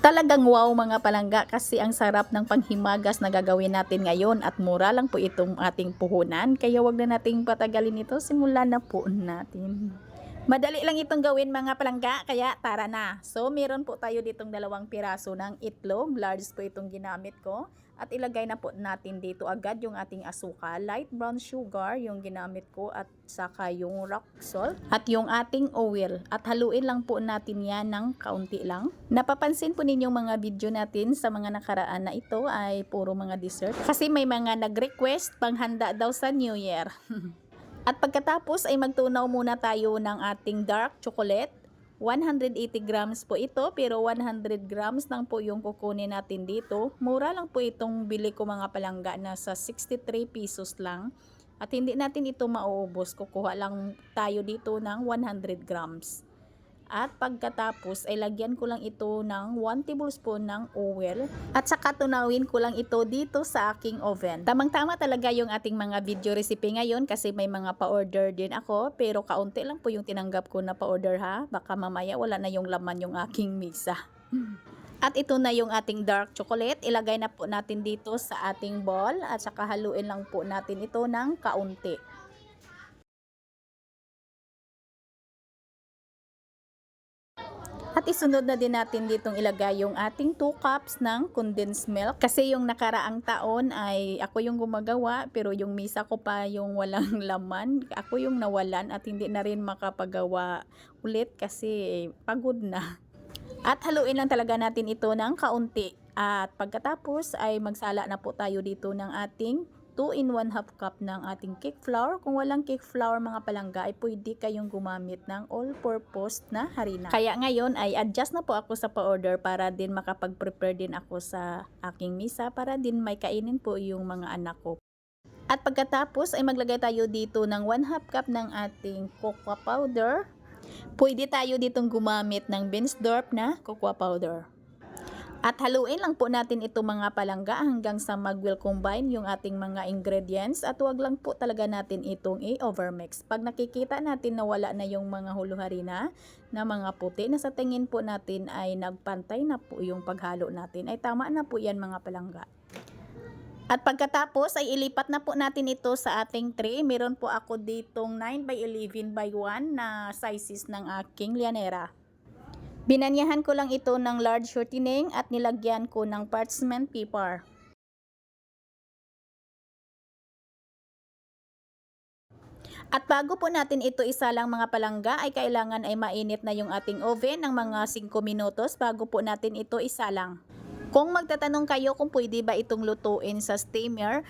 Talagang wow mga palangga kasi ang sarap ng panghimagas na gagawin natin ngayon at mura lang po itong ating puhunan. Kaya wag na nating patagalin ito, simulan na po natin. Madali lang itong gawin mga palangga, kaya tara na. So meron po tayo ditong 2 piraso ng itlog, large po itong ginamit ko. At ilagay na po natin dito agad yung ating asukal, light brown sugar yung ginamit ko at saka yung rock salt at yung ating oil. At haluin lang po natin yan ng kaunti lang. Napapansin po ninyong mga video natin sa mga nakaraan na ito ay puro mga dessert. Kasi may mga nag-request panghanda daw sa New Year. At pagkatapos ay magtunaw muna tayo ng ating dark chocolate. 180 grams po ito, pero 100 grams lang po yung kukunin natin dito. Mura lang po itong bili ko mga palangga, nasa 63 pesos lang. At hindi natin ito mauubos, kukuha lang tayo dito ng 100 grams. At pagkatapos ay lagyan ko lang ito ng 1 tablespoon ng oil at saka tunawin ko lang ito dito sa aking oven. Tamang-tama talaga yung ating mga video recipe ngayon kasi may mga pa-order din ako, pero kaunti lang po yung tinanggap ko na pa-order ha. Baka mamaya wala na yung laman yung aking misa. At ito na yung ating dark chocolate. Ilagay na po natin dito sa ating bowl at saka haluin lang po natin ito ng kaunti. At isunod na din natin ditong ilagay yung ating 2 cups ng condensed milk. Kasi yung nakaraang taon ay ako yung gumagawa, pero yung misa ko pa yung walang laman. Ako yung nawalan at hindi na rin makapagawa ulit kasi pagod na. At haluin lang talaga natin ito ng kaunti. At pagkatapos ay magsala na po tayo dito ng ating 2 in 1 half cup ng ating cake flour. Kung walang cake flour mga palangga ay pwede kayong gumamit ng all-purpose na harina. Kaya ngayon ay adjust na po ako sa pa-order para din makapag-prepare din ako sa aking misa para din may kainin po yung mga anak ko. At pagkatapos ay maglagay tayo dito ng 1 half cup ng ating cocoa powder. Pwede tayo ditong gumamit ng Binsdorf na cocoa powder. At haluin lang po natin ito mga palangga hanggang sa mag-will combine yung ating mga ingredients at huwag lang po talaga natin itong i-overmix. Pag nakikita natin na wala na yung mga halo-harina na mga puti na sa tingin po natin ay nagpantay na po yung paghalo natin, ay tama na po yan mga palangga. At pagkatapos ay ilipat na po natin ito sa ating tray. Meron po ako ditong 9 by 11 by 1 na sizes ng aking lianera. Binanyahan ko lang ito ng large shortening at nilagyan ko ng parchment paper. At bago po natin ito isalang mga palangga ay kailangan ay mainit na yung ating oven ng mga 5 minutos bago po natin ito isalang. Kung magtatanong kayo kung pwede ba itong lutuin sa steamer,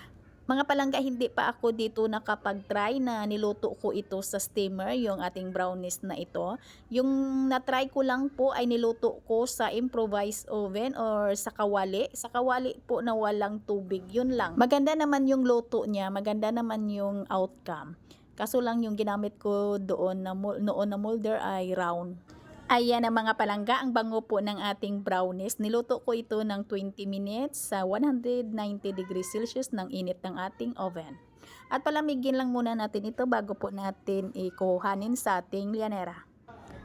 mga palangga, hindi pa ako dito nakapag-try na niluto ko ito sa steamer, yung ating brownies na ito. Yung na-try ko lang po ay niluto ko sa improvised oven or sa kawali. Sa kawali po na walang tubig, yun lang. Maganda naman yung luto niya, maganda naman yung outcome. Kaso lang yung ginamit ko doon na noon na molder ay round. Ayan ang mga palangga, ang bango po ng ating brownies. Niluto ko ito ng 20 minutes sa 190 degrees Celsius ng init ng ating oven. At palamigin lang muna natin ito bago po natin ikuhanin sa ating lianera.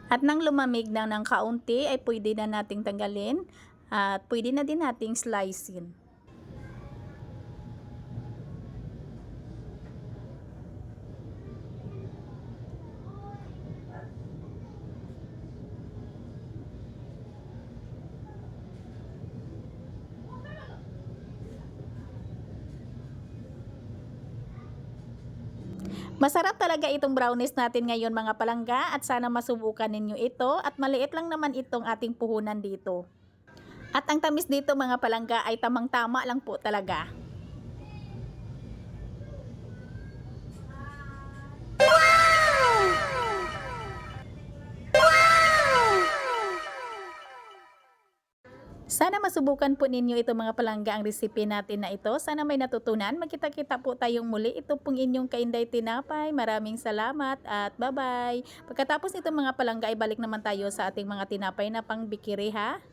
At nang lumamig na ng kaunti ay pwede na nating tanggalin at pwede na din nating slicein. Masarap talaga itong brownies natin ngayon mga palangga at sana masubukan ninyo ito at maliit lang naman itong ating puhunan dito. At ang tamis dito mga palangga ay tamang-tama lang po talaga. Sana masubukan po ninyo ito mga palangga ang recipe natin na ito. Sana may natutunan. Magkita-kita po tayong muli. Ito pong inyong Kainday Tinapay. Maraming salamat at bye-bye. Pagkatapos nito mga palangga ay balik naman tayo sa ating mga tinapay na pangbikiri ha.